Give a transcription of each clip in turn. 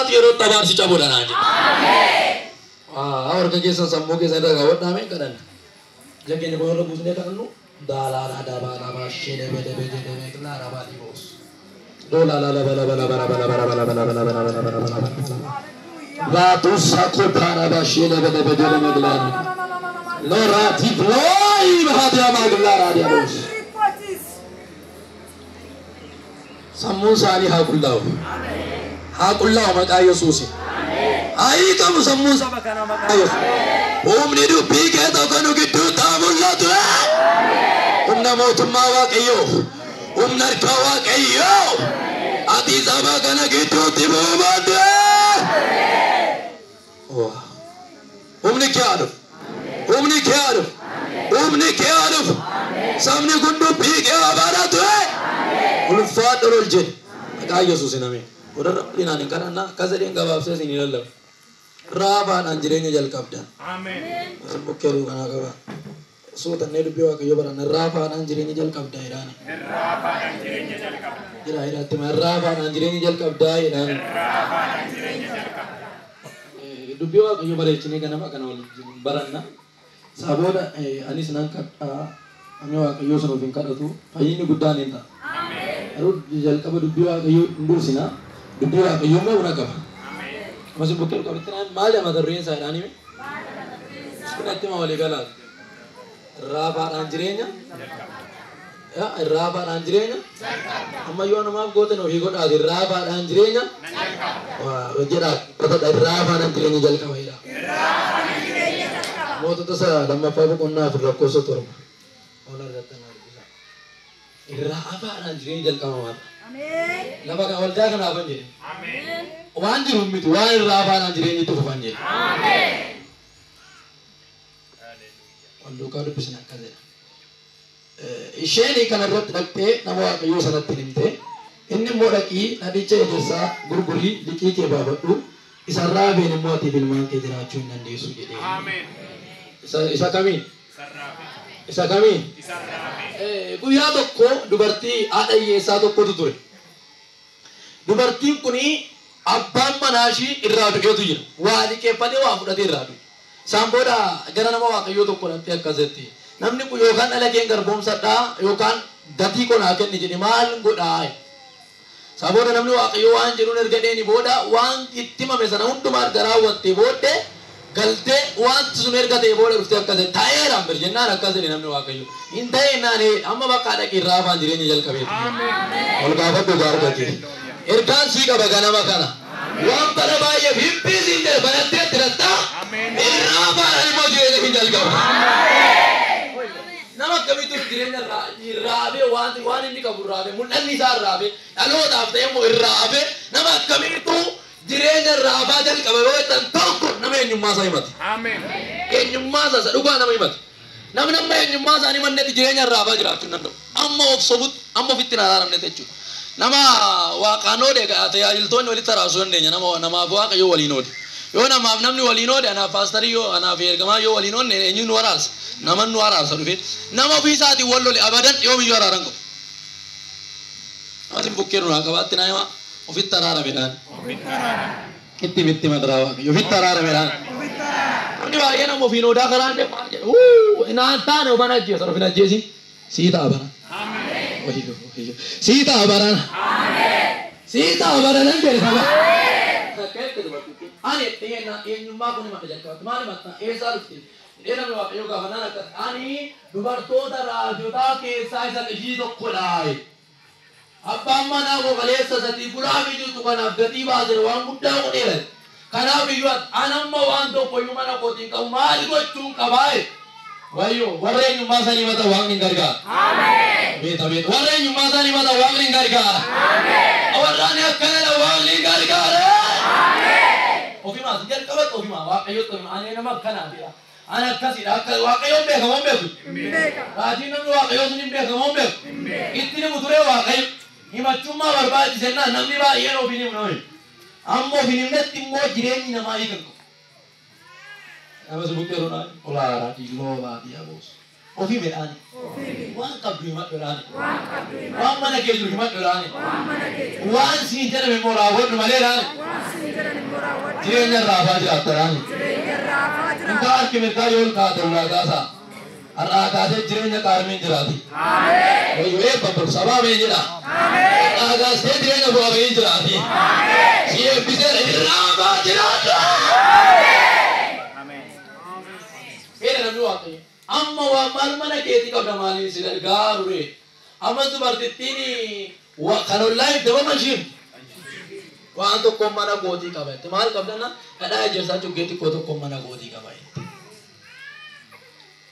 Saat yeroo tabaarsi cabuudhaan haa jedhu. Harka keessan sammuu keessan irra kaawwadhaame kadhanna. Ija keenya kun irra buusnee kadhannu. Daalaadhaa dabaadhaa shee bede laarabaa dhiboos. Doolaa Ratu sakutara bashile bede meglan. Lorati gloi bahadia maglara diabos. Sammu sali hakullahu. Hakullahu maka Yesusi. Ai kamu sammu sabakana maka Yesus. Umni du pike to kanu gitu tamullatu. Umna motumma waqiyo. Umnar kawaqiyo. Ati sabakana gitu tibumade. Umni kyaadu. Umni kyaadu. Umni kyaadu. Samni kundu pike abaratu. Ulfaat rolje. Maka Yesus nami. Udah ina nih karena kasih yang gak babsa sini lalu. Raban anjirnya jal kabda. Amin. Bukeru kana kaba. Sultan ne dubiwa ke yobaran raban anjirnya jal kabda irani. Raban anjirnya jal kabda. Jira irati raban anjirnya jal kabda irani. Raban anjirnya jal kabda. Dubiwa ke yobaran cini kana makana baranna. Saboda anis nangkat anyawa ke yosro bingkat itu. Payini gudan inta. Amin. Aru jal kabda dubiwa ke ndur sina. Dubiwa ke yoma urakaba. Masih bukan kau betul malah mata ruin saya ni. Sebenarnya itu mahu legal. Rabat anjirnya, ya rabat anjirnya. Amma yuan maaf gote no higot adi rabat anjirnya. Wah, wajar kata dari rabat anjirnya jal kawailah. Mau tu saya lama pabu kena berlaku sotor. Olah datang lagi. Rabat anjirnya jal kawailah. Amin. Lama kau jaga apa jadi? Amin. Wanjir umit wanjir raban anjirnya itu wanjir. Amin. Walau kau lebih senang kaza. Isheni kana rot nakte nama kayu sangat tinimte. Ini moraki nadi cah jasa gurguri diki ke babatu. Isarabe ni muati bilman ke jeracun dan Yesus jadi. Amin. Isa kami. Isa kami. Kuya tokko dubartii ada Yesus tokko tutur. Dubartiin kuni abbaan manaashi irraa dhugeetu jira. Waa liqeeffatee waa fudhatee irraa dhuge. Isaan booda gara nama waaqayyoo tokko dhattee akkasitti. Namni kun yookaan dhala keen garboomsadhaa yookaan gatii qonaa kenni jedhe maal godhaa. Isaan booda namni waaqayyoo waan jedhuun erga dheeni booda waan itti himame sana hundumaa erga raawwattee booddee galtee wanti sun erga ta'e booda dhuftee akkasitti ta'eedhaan bir jennaan akkas jedhe namni waaqayyoo. Hin ta'eenaan amma bakka dhaqee irraa afaan jireenya jalqabeetu. Ol gaafadhu gaarga kee. Ergaan sii qaba ganama kana. Waan bara baay'ee hibbiisiin jedhe banatti itti rattaa. Irraa baadhaan immoo jireenya hin jalqabu. Nama akkamiitu jireenya irraabee waan inni qabu irraabee mul'anni isaa irraabee dhalootaaf ta'e immoo irraabee nama akkamiitu jireenya irraabaa jalqaba yoo ta'an tokko nama eenyummaa isaa himate. Eenyummaa isaa dhugaa nama himate. Namni amma eenyummaa isaa himannetti jireenya irraabaa jiraachuu hin danda'u. Amma of sobutti amma ofitti hin araaramne jechuudha. Nama waaqaanoodhe tajaajiltoonni walitti araasuu dandeenya namaaf waaqayyoo waliin oole. Yoo namaaf namni waliin oole anaaf paastarii yoo anaaf ergamaa yoo waliin oole eenyuun nu araarsa. Nama nu araarsa dhufee nama ofii isaatiin wal lole abadan yoomiyyuu araaran qabu. Namatti bukkeeru naa qabaatti naa himaa ofitti araarameedhaan. Itti bitti madaraa waaqayyo ofitti araarameedhaan. Namni baay'ee nama ofiin odaa karaan deemaa jedhu naan taane oban ajjeesa ofin ajjeesi sii ta'a bara. Sita abaran. Sita abaran yang dari sana. Ani tiada eenyummaa kun himata jalqabatti maal himatta eessaa dhufte dheeran waaqayyoo gaafa naan akkas ani dubartoota raajotaa keessaa isa ishii tokkodha. Abbaan manaa koo kaleessa sadii bulaa fi jirtu kanaaf gatii baasee waan guddaa godheera. Kanaaf iyyuu anamma waan tokko iyyuu mana kootiin qabu maal gochuun qabaa? Wayyo warra eenyummaa sanii mata waaqni gargaara. Ameen. Beeta warra eenyummaa sanii mata waaqni gargaara. Ameen. Warra ani akkana waaqni gargaara. Ameen. Ofimaa si jalqabatti ofimaa waaqayyooti ofimaa ani nama akkanaa bira. Ani akkasiidha akka waaqayyoon beekamoo beeku. Raajiin namni waaqayyoo sun hin beekamoo beeku. Itti himu ture waaqayyo. Himachummaa barbaachisennaan namni baay'een ofiin himu nama himu. Amma ofiin himnetti immoo jireenyi namaa hiikamu. Nama sebutnya Ronald, olah di lola dia bos. ofii midhaani waan qabdu himadhu laani waan mana kee jiru himadhu laani waan siin jedhame immoo raawwadhu malee laani jireenya irraa hafaa jiraatta laani intaa harki mirgaa yoo kaate ulaa kaasaa har'aa kaatee jireenya qaarmiin jiraati wayyo eebba sabaa mee jedha har'aa kaastee jireenya bu'aa bahii jiraati si eebbiseera irraa hafaa jiraata Kira namni waaqayyo amma waan maal mana keetii qabda maaliin si gargaarure amma dubartittiin kan ollaa itti mashiin waan tokko mana gootii qabatte maal qabdana kadhaa ejersaa cuggee xiqqoo tokko mana gootii qabatte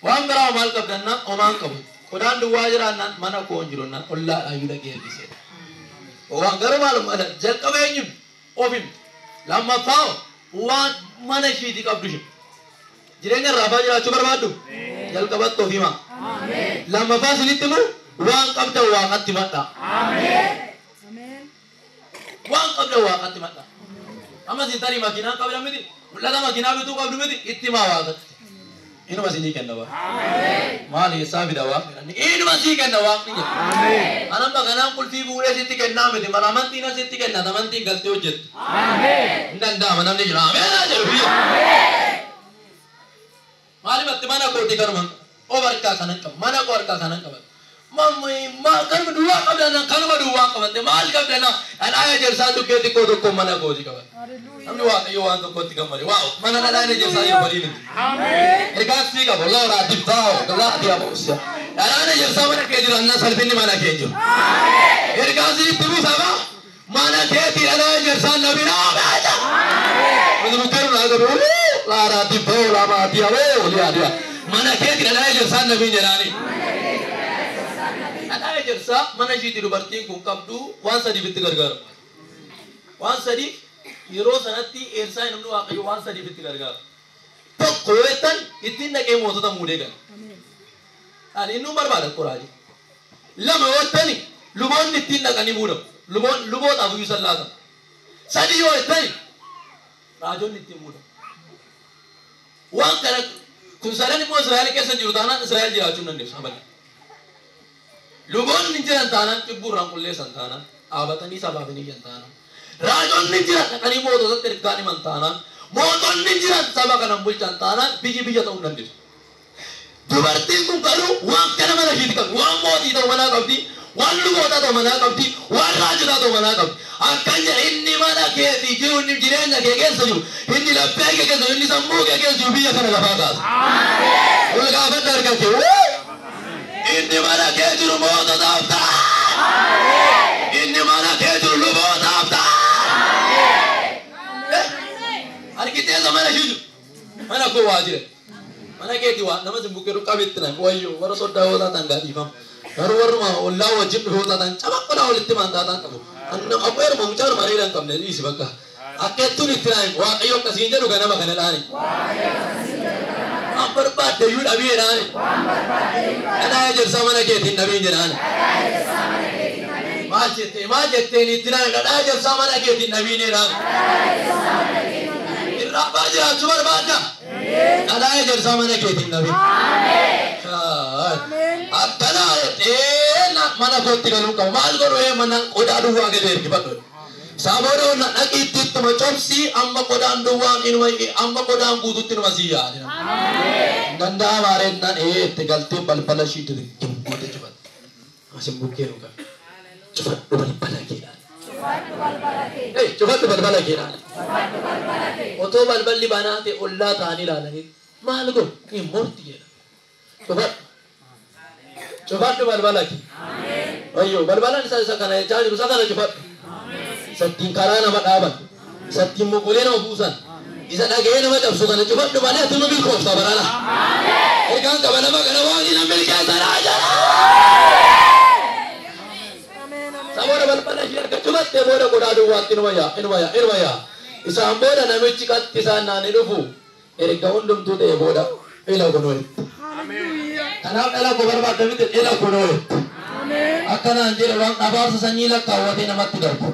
waan biraa maal qabdanna omaan qabu qodaan duwwaa jiraannaan mana koon jirunnan ollaa dhaayuudha geerbisee waan gara maal mana jalqabeenyum ofim lammaffaa waan mana ishiitii qabdu shi jireenya irraa hafaa jiraachuu barbaaddu jalqabattu ofima lammaffaa sinitti immoo waan qabda waaqatti madha waan qabda waaqatti madha amma sin tarii makiinaan qabda miti mul'ata makiinaa bituu qabdu miti itti maa waaqatti inuma sinii kenna waa maal eessaa fida waaqni inuma sii kenna waaqni jedha anamma kanaan qulfii bu'uuree sitti kennaa miti mala amantiin asitti kenna amantiin galtee hojjettu hin danda'ama namni jira ameenaa jedhu biyya Malimatti mana kooti kanuma obarka kanan qaba mana ko arka kanan qaba mamma ma kan duwa qabdana kanuma duwa qabate mal qabdana alaya jersa dukketi ko tokko mana kooti qaba amni waaqayyo waan tokkotti gammade waaw mana alaya jersa yo bariin amen ergaasi qaba Allah raatib taao Allah dia bosia alaya jersa mana ke jiranna salfinni mana ke jiru amen ergaasi tibu saba mana ke ti alaya jersa nabi na amen amen karna garu la raatib taao la ma dia wo dia mana ke ti alaya jersa nabi jerani Ada jersa mana sih tidur berarti kun kabdu wan sadi bitti gargar wan sadi hero sanatti ersa namnu waaqayyo wan sadi bitti gargar tokko etan ittiin naqee mootota muudeegan ani innu barbaada qoraaji lama wattani luboonni ittiin naqanii muudam luboota afuyyuu sallaata sadi yoo ettani raajonni ittiin muudam waan kana kun sadan immoo Israa'el keessa jiru taanaan Israa'el jiraachuu dandeessu abada Lugon ninjiran tanan cibburran qulleessan tanan dhaabatanii sabaaf ni jantanan raajoon ninjiran dhaqanii moototatti ergaan himan tanan mooton ninjiran saba kanan bulchan tanan biyya ta'uu dandeessu dubartiin kun garuu waan kana mana ishiiti qabdi waan mootii ta'u manaa qabdi waan luboota ta'u manaa qabdi waan raajotaa ta'u manaa qabdi akkan jedha inni mana keetii jiru inni jireenya kee keessa jiru inni laphee kee keessa jiru inni sammuu kee keessa jiru biyya kana lafaa kaasa ol gaafadha argate Inni mana kejiru moota taafta. Inni mana kejiru luboo taafta. Arkiteessa mana shiju. Mana koo waajire. Mana keeti waa nama simbukkee ruqqabitti nan wayyo warra soddaa hootaa tan gaadhiifam. Garuu warruma ollaa wajjin hootaa tan cabaqqoodhaa walitti maantaa tan qabu. Abbeeruma mucaan mareedhaan qabne dhiisi bakka. Akkeettuun itti naan waaqayyo akkasiin jedhu ganama kana dhaani. Barbaadde yuu dhabii jedhaani kadhaa ejersa mana keetiin dhabii jedhaani maal jetteen itti naan kadhaa ejersa mana keetiin dhabii jedhaani irraa abbaa jiraachuu barbaadda kadhaa ejersa mana keetiin dhabii akkanaa jettee mana kootti galuu qaba maal godhu mana qodaa duwwaa gadi ergifadhu Saboro na nakititti macamsi amma kodaan duwwaan inuma amma kodaan guututti numa siyyaa amen dandaa maareen nan itti galtee balbala shiitu gimbuute cubat asin bukkee nuka cufadhu balbala keedhaan cufadhu balbala keedhaan otoo balballi banaate ollaa ta'anii ilaalanii maal go hin morti jedha cufadhu balbala kee wayyo balbalaan isa kana jechaa jiru isa kana cufadhu Sattiin karaa nama dhaaban sattiin mokolee nama buusan isa dhaga'ee nama cabsu kana cufadhu malee ati nu milkoofta barana ergaan qaba nama kana waan hin milkeessanaa jala saboota balbala ishee erga cufattee booda qodaa duwwaatti inuma yaa isaan booda namichi qatti isaan naannii dhufu erga hundumtuu ta'e booda ila kunuunetti kanaaf dhala koo barbaadda miti ila kunuunetti akkanaan jedhe waan abaarsa sanyii lakkaawwatee namatti darbu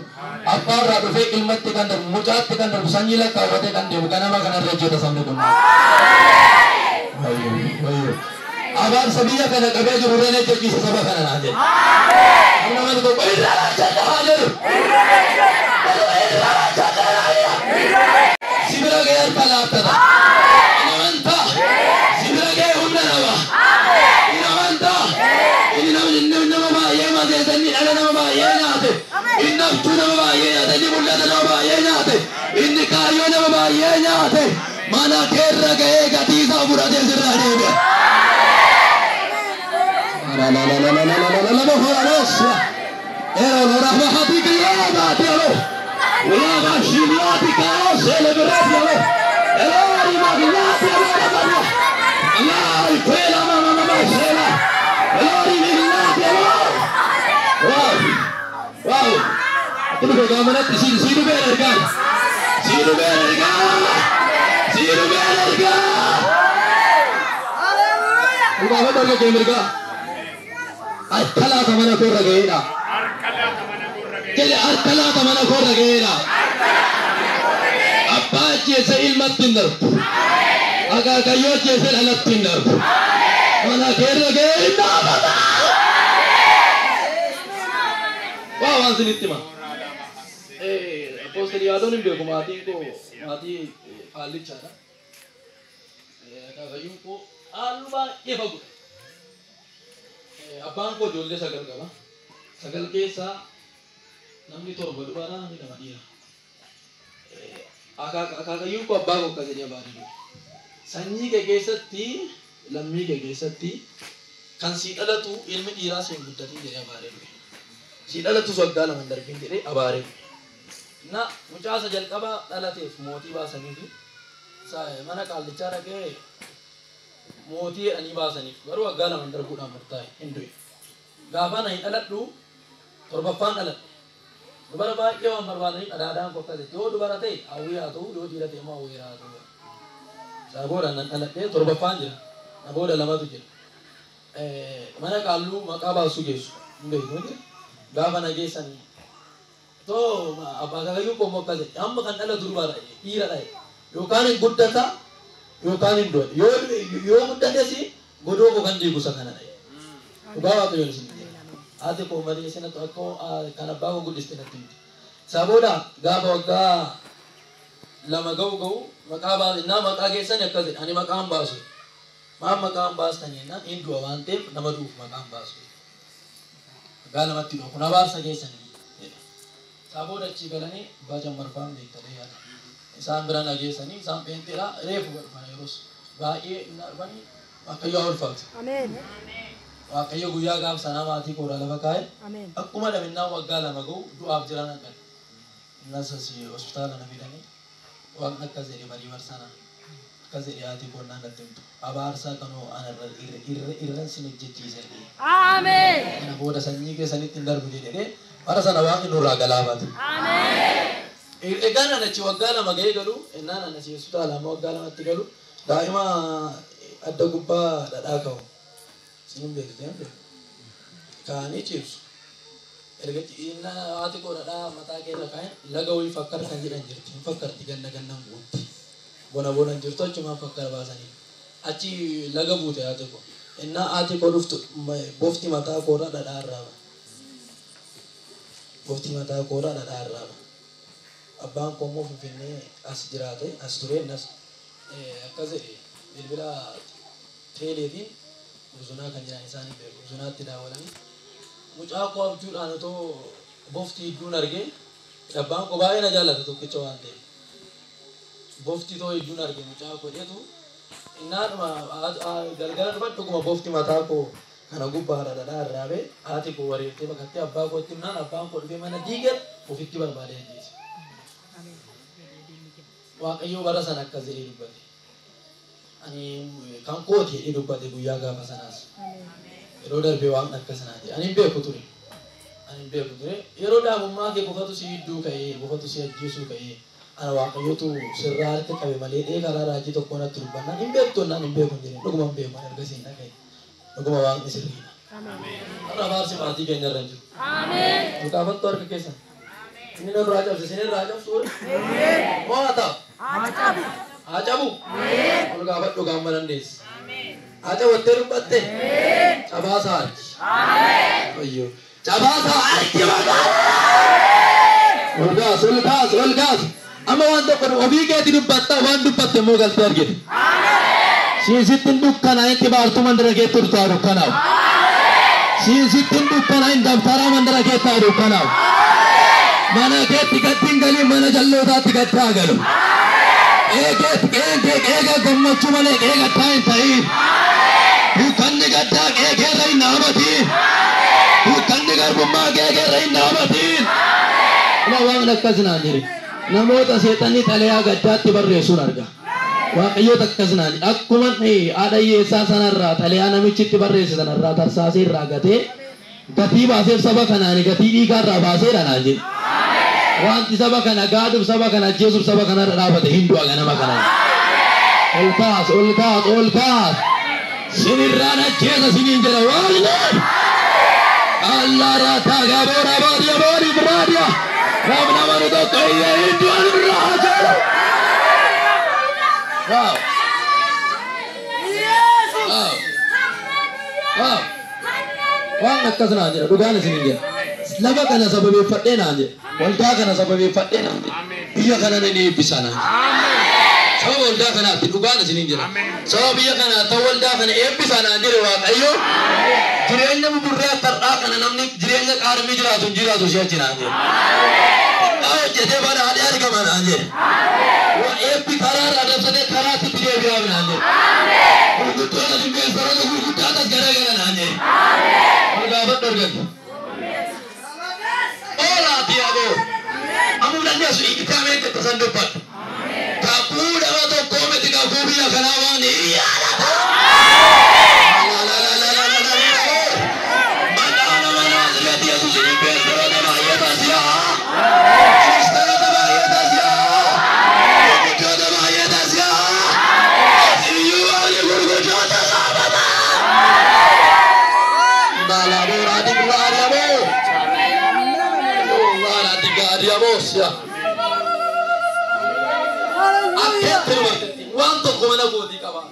Apparra dhufee ilmatti kan darbu mucaatti kan darbu sanyii lakkaawwatee kan deemu ganama kanarra hojjeta sabni kun Abang sabiya kana kabe jururane ke kisa sabah kana naje. Amin. Nama itu irra jada hajar. Irra jada raya. Sibira gayar palata. Inamanta. Sibira gay umna nawa. Inamanta. Inama ba yema de tani ala nama ba yena ate. Inam tu nama ba yena tani mulla nama ba yena ate. Inni kayo nama ba yena ate. Mana kerra gay gati sa pura de sirra de. La la la la la la la la la la horasya. Era la rahmati kiyama telo. Wa bashimati ka celebrate lo. Elari magnati lo. Allah fela mama mama sela. Elari magnati lo. Wow. Wow. Itu bagaimana siru berharga. Siru berharga. Siru berharga. Haleluya. Udah apa dorga kemerga? Arkala tamana korra geera. Kele arkala tamana korra geera. Abba jese ilmat tindar. Aga kayo jese alat tindar. Mana kerra geera baba. Wah wansin ittima. Apostoli adon imbe ko mati ali chara. Kaga ko alba ebagu. Abang ko jolle sagal kaba. Sagal kesa namni torba dubara namni namadiya. Aka yung ko abang ko kaganya bari. Sanyi ke kesatti lammi ke kesatti kan sidala tu ilmi dira sen guddati jaya bari. Sidala tu sogala mandar pindire abare. Na mucasa jalqaba dalateef mootii baasaniifi mana qaallichaara ga'e mootii ani baasaniif garuu waggaa lama darbuudhaan murtaa'e hin du'e. Gaafa na hin dhaladhu torbaffaan dhaladhe. Dubara baay'ee waan barbaadaniif dhadhaadhaan qoqqate. Yoo dubara ta'e hawwii haa ta'u, yoo dhiira ta'e immoo hawwii haa ta'u. Isaa booda nan dhaladhee torbaffaan jira. Na booda lamatu jira. Mana qaalluu maqaa baasuu geessu hin beeku. Gaafa na geessanii to abbaa kakayyuu qomoo akkase amma kan dhala durbaadha dhiiradha yookaan hin guddata yookaan hin du'a yoo guddates godoo koo kan diigusa kanadha dhugaa waaqayyoon isin haati koo malee isinatu akka kan abbaa koo guddiste natti miti isaa booda gaafa waggaa lama ga'u maqaa baasnaa maqaa keessan akkase ani maqaan baasu maan maqaan baastanii jennaan hin du'a waan ta'eef nama du'uuf maqaan baasu waggaa lamatti dhu'a kun abaarsa keessanii Saboda cigalanii baca marfaan beektalee yaada. Isaan bira nageessanii isaan peenteedha reefu godhufan yeroos baay'ee hin arbanii waaqayyo ulfaatu. Ameen. Waaqayyo guyyaa gaaf sanaa maatii koodha lafa kaa'e. Ameen. Akkuma dhaminnaa waggaa lama ga'u du'aaf jiran akka nasas hospitaala na fidanii waaqni akka jedhe barii barsanaa akka jedhe haati koonnaan natti himtu abaarsaa kanoo anarra irran sin hojjechiise. Ameen. Kana booda sanyii keessanitti hin darbu jedhee para sana waaqni nurraa galaafate. Ameen. Egaan anachi waggaa lama ga'ee galu ennaan anachi hospitaala amma waggaa lamatti galu daa'ima adda gubbaa dhadhaa ka'u. Sinin beekte kaanii ciibsu. Erga haati koo dhadhaa mataa keessa kaa'e laga wayii fakkar kan jedhan jirti. Hin fakkarti gannan guutti. Bona jirtu achuma fakkar baasanii. Achi laga buute haati koo. Ennaa haati koo dhuftu bofti mataa koodhaa dhadhaa irraa ba'a. Bofti mataa koodhaa dhadhaa irraa ba'a. Abbaan koo immoo Finfinnee as jiraate as ture innas akkas jedhe bilbila teeleetiin buzunaa kan jiran isaanii beeku. Buzunaatti daawwalanii mucaa koo abjuudhaan otoo bofti hidduun argee abbaan koo baay'ee na jaallata tokkicha waan ta'eef. Bofti too hidduun arge mucaa koo jedhu innaadhuma galgala dhufa dhuguma bofti mataa koo kana gubbaadha dhadhaa irraa ba'e haati koo wareeftee baqattee abbaa kootti himnaan abbaan koo dhufee mana diigee ofitti barbaadee ajjeese. Waaqayyo bara sana akkas jedhee dubbate. Ani kan kooti jedhee dubbate guyyaa gaafa sanaas. Yeroo darbee waan akka sanaa jedhe. Ani hin beeku ture. Yeroo daa'imummaa kee qofatu si hidduu ka'ee qofatu si ajjeesuu ka'ee ana waaqayyotu sirraa harka qabe malee dhee karaa raajii tokko natti dubbannaan hin beektu naan hin beeku hin jedhee dhuguma hin beeku ergasii hin dhaga'e. Dhuguma waaqni sirriidha. Har'a abaarsi maatii keenya irra hin jiru. Mukaafattu harka keessan. Ini nak raja, sini raja sur. Mau atau? Ajabu. Kalau kabat tu gambaran des. Ada water batte. Cabasa. Amen. Ayyo. Cabasa arti baga. Olgas. Ama wando kono obi ke tidu batta wandu patte mogal tergit. Amen. Sisit dukkan ayati bartu mandra ke turtaru kanau. Sisit dukkan ayin daftara mandra ke taru kanau. Mana ke tiga tinggali mana jallo da tiga tagalu. Ega gommachu mane ega tain tai. Bukan negata ega rai namatin. Bukan negar bumma ega rai namatin. Lawang nakkaznani. Namota setani talaya gaddatti barre sunarga. Waaqayyo takkaznani. Akkuma ada yesa sanarra talaya namichitti barre sanarra tarsase ragate. Gati baasef saba kanani gati dhiigarra baasee dhanaaje. Wanti saba kana gaaduf saba kana jeesuf saba kana dhaabate hindu ganama kana. Olkaas. Sinirraan ajjeesa siniin jedha waalleen. Allah raataa gaabora baadiya boori biraadiya. Rabna manu tokko iyya hindu anirraa jedhu. Waaw. Waan akkasnaa jedha dhugaan isiniin jedha. Lafa kana sababeeffadhee naan jedhe. Waldaa kana sababeeffadhee naan jedhe. Biyya kana ni eebbisa naan jedhe. Sababa waldaa kanaatti dhugaan isiniin jedha. Sababa biyya kanaatti waldaa kana eebbisa naan jedhe Waaqayyo. Jireenya buburree tarraa kana namni jireenya qaaramii jiraatu hin jiraatu si'achi naan jedhe. Hojjetee bana haadhi argama naan jedhe. Waan eebbi karaarraa dabsatee karaatti itti deebi'aaf naan jedhe. Gurguddoota dhimmeessaroota gurguddaatas garagara naan jedhe. Gaafadhu argatu. Diabo. Amu nanya su ikitame ke tasandupat. Kapu dawa to kometi kapu biya kanawani. Mana ziyati Yesus ini besar ada bahaya tasya. Sistem ada bahaya tasya. Kita ada bahaya tasya. Iyu ali gurgujo tasabata. Balado radi balado. Diamos ya. Akhir terwaktu. Wanto kemana kau di kawan?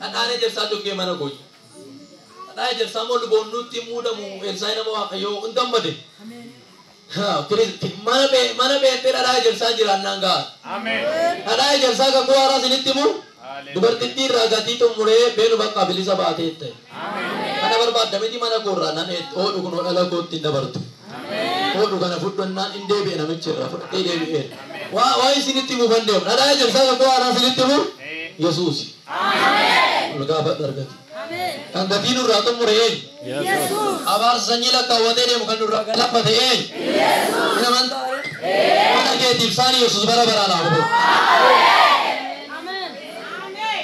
Anaknya jadi satu kemana kau? Anaknya jadi sama lu bondu timu damu. Elsai nama akayo untam bade. Ha, mana be tera anaknya jadi saja ranangga. Amin. Anaknya jadi saja kau arah sini timu. Dubar titir raga titu mure belu bakal beli sahabat itu. Amin. Anak berbat demi di mana kau ranan itu? Oh, dukun ala kau tinda bertu. Oh, dukana futbol nan indebe na mecerah, indebe. Wah sini timu bandem. Ada aja saya kau arah sini timu. Yesus. Amin. Lega darga. Amin. Kanda tinur ratu mureen. Yesus. Abar sanyila kawate dia bukan nur raga lapat Yesus. Ina mantap. Mana ke tipsani Yesus bara-bara lah. Amin.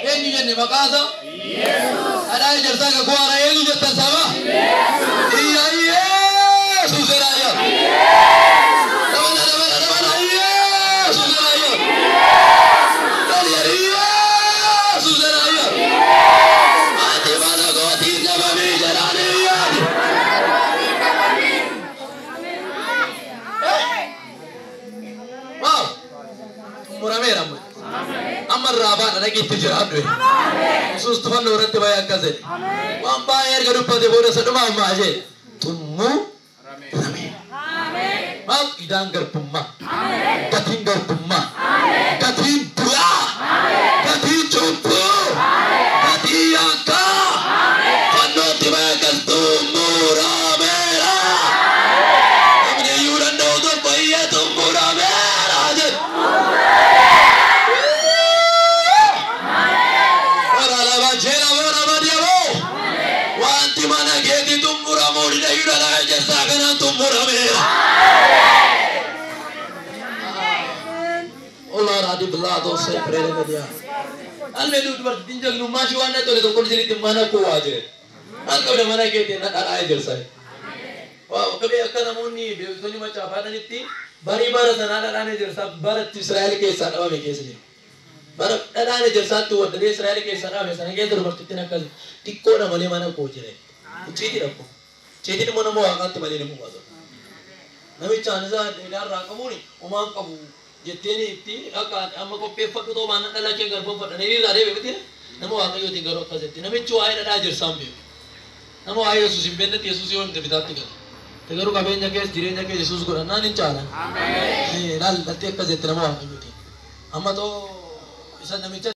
Ini jadi makasa. Yesus. Ada aja saya kau arah ini jadi sama. Yesus. Iya. Yesus raya. Mana. Yesus raya. Yesus raya. Mati mana kau tidak berbicara ya. Wow. Murah-murah. Amar raban ada kita jihad deh. Yesus Tuhan orang terbaik kasih. Membayar kerupa debodoh sedema aja. Tumu. Amin. Mau idang gerpumma. Amin. Katin gerpumma. Amin. Katin dua. Amin. Katin cupu. Amin. Katin angka. Amin. Kano tibakas tumura mera. Amin. Amne yuran dodo bayya tumura mera. Amin. Ora lava jera ora badiamo. Wanti mana gedi tumura mori da yuran aja sagana tumura mera. Allah radi belah dosa perele media. Almedu bertinjau nu masih anda tu lepas kau jadi mana kau aja. Anda udah mana kita nak ada aja saya. Wah, kau biar kan amuni, biar kau ni macam apa nanti. Bari barat ada aja saya. Barat Israel ke sana apa ke sini. Barat ada aja satu. Dari Israel ke sana apa sana. Kita terus bertinjau kali. Tikko nama mana kau jadi. Citi apa? Citi mana mau angkat mana ni mau ada. Nabi chance ada rakamu ni. Omang kamu. Jadi ni ti, agak amma ko pepat tu mana dah lagi garbo pada ni dah ada betul. nama waaqayyooti garuu akkasitti namichi waa'ee dhadhaa jirsaan beeku nama waa'ee Yesuus hin beeknetti Yesuus yoo hin bitaatti gala garuu qabeenya keessa jireenya keessa Yesuus godhannaan hin caalan laal dhaltee akkasitti nama waaqayyooti amma too isa namicha